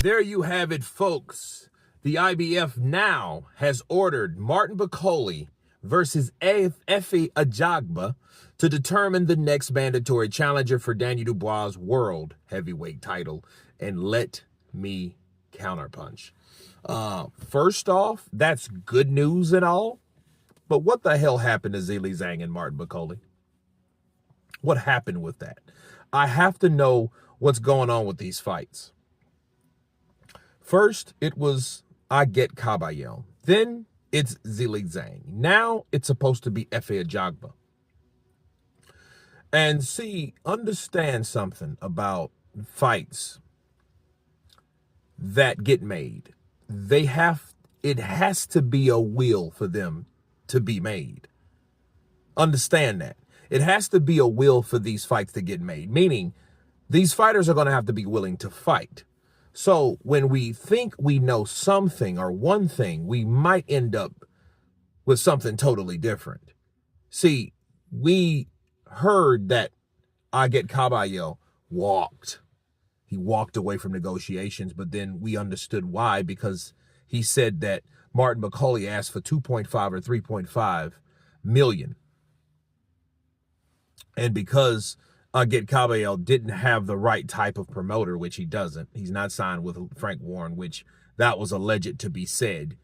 There you have it, folks. The IBF now has ordered Martin Bakole versus Efe Ajagba to determine the next mandatory challenger for Daniel Dubois' world heavyweight title. And let me counterpunch. First off, that's good news and all. But what the hell happened to Zhilei Zhang and Martin Bakole? What happened with that? I have to know what's going on with these fights. First, it was Ajagba. Then it's Zhilei Zhang. Now it's supposed to be Efe Ajagba. And see, understand something about fights that get made. It has to be a will for them to be made. Understand that. It has to be a will for these fights to get made, meaning these fighters are going to have to be willing to fight. So when we think we know something or one thing, we might end up with something totally different. See, we heard that Ajagba walked. He walked away from negotiations, but then we understood why, because he said that Martin Bakole asked for 2.5 or 3.5 million. And because Ajagba didn't have the right type of promoter, which he doesn't. He's not signed with Frank Warren, which that was alleged to be said.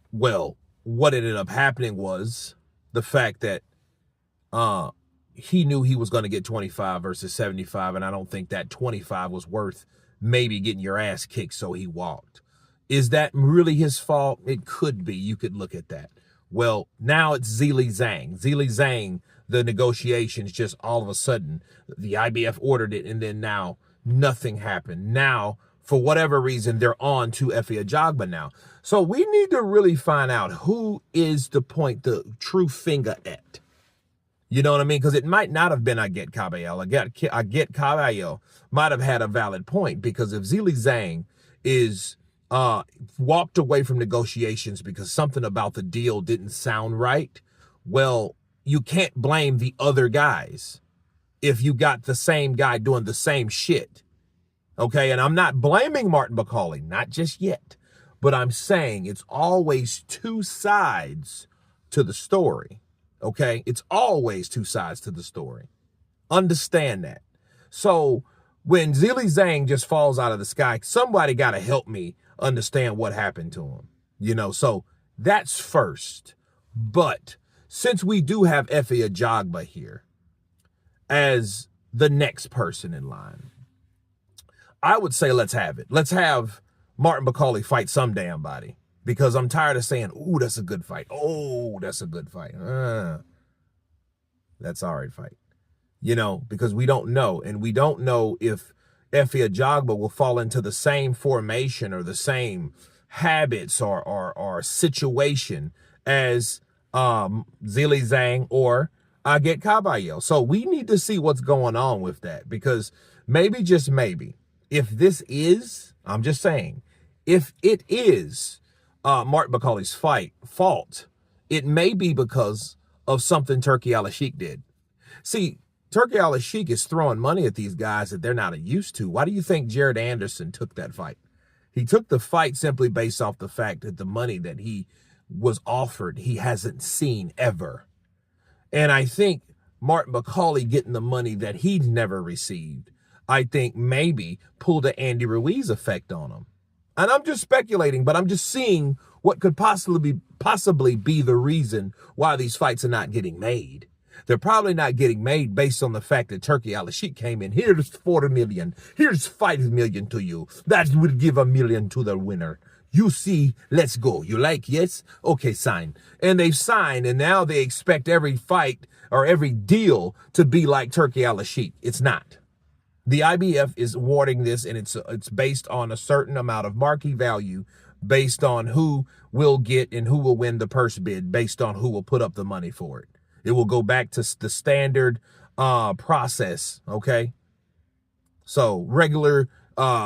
Well, what ended up happening was the fact that he knew he was going to get 25 versus 75, and I don't think that 25 was worth maybe getting your ass kicked, so he walked. Is that really his fault? It could be. You could look at that. Well, now it's Zhilei Zhang. Zhilei Zhang, the negotiations, just all of a sudden, the IBF ordered it, and then now nothing happened. Now, for whatever reason, they're on to Efe Ajagba now. So we need to really find out who is to point the true finger at. You know what I mean? Because it might not have been Ajagba. Ajagba might have had a valid point, because if Zhilei Zhang is walked away from negotiations because something about the deal didn't sound right, well, you can't blame the other guys if you got the same guy doing the same shit. Okay, and I'm not blaming Martin Bakole, not just yet, but I'm saying it's always two sides to the story. Okay, it's always two sides to the story. Understand that. So when Zhilei Zhang just falls out of the sky, somebody got to help me understand what happened to him. You know, so that's first. But since we do have Efe Ajagba here as the next person in line, I would say let's have it. Let's have Martin Bakole fight some damn body, because I'm tired of saying, ooh, that's a good fight. Oh, that's a good fight. That's all right fight. You know, because we don't know. And we don't know if Efe Ajagba will fall into the same formation or the same habits or situation as Zhilei Zhang or Ajagba. So we need to see what's going on with that, because maybe, just maybe, if this is, I'm just saying, if it is Martin Bakole's fault, it may be because of something Turki Al-Sheikh did. See, Turki Al-Sheikh is throwing money at these guys that they're not used to. Why do you think Jared Anderson took that fight? He took the fight simply based off the fact that the money that he was offered, he hasn't seen ever. And I think Martin Bakole getting the money that he'd never received, I think maybe pulled an Andy Ruiz effect on him. And I'm just speculating, but I'm just seeing what could possibly be the reason why these fights are not getting made. They're probably not getting made based on the fact that Turki Al-Sheikh came in. Here's 40 million. Here's 5 million to you. That will give $1 million to the winner. You see, let's go. You like, yes? Okay, sign. And they've signed, and now they expect every fight or every deal to be like Turki Al-Sheikh. It's not. The IBF is awarding this, and it's based on a certain amount of marquee value, based on who will get and who will win the purse bid, based on who will put up the money for it. It will go back to the standard process, okay? So regular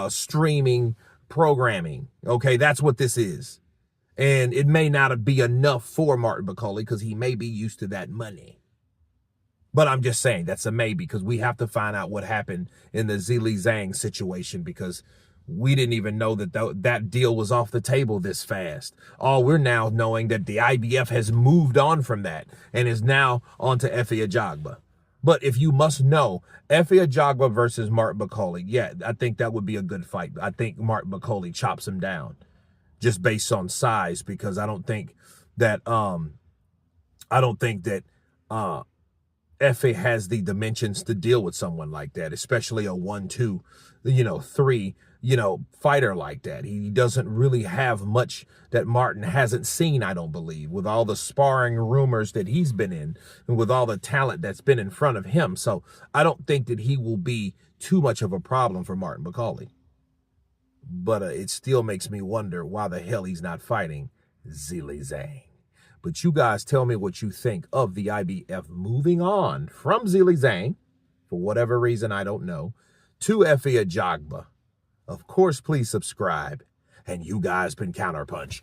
streaming programming, okay? That's what this is. And it may not be enough for Martin Bakole because he may be used to that money. But I'm just saying that's a maybe, because we have to find out what happened in the Zhilei Zhang situation, because We didn't even know that that deal was off the table this fast. All we're now knowing that the IBF has moved on from that and is now on to Efe Ajagba. But if you must know, Efe Ajagba versus Mark Bakole, yeah, I think that would be a good fight. I think Mark Bakole chops him down just based on size, because I don't think that Efe has the dimensions to deal with someone like that, especially a 1-2, 3, fighter like that. He doesn't really have much that Martin hasn't seen, I don't believe, with all the sparring rumors that he's been in and with all the talent that's been in front of him. So I don't think that he will be too much of a problem for Martin Bakole. But it still makes me wonder why the hell he's not fighting Zhilei Zhang. But you guys tell me what you think of the IBF moving on from Zhilei Zhang, for whatever reason I don't know, to Efe Ajagba. Of course, please subscribe. And you guys been Counterpunch.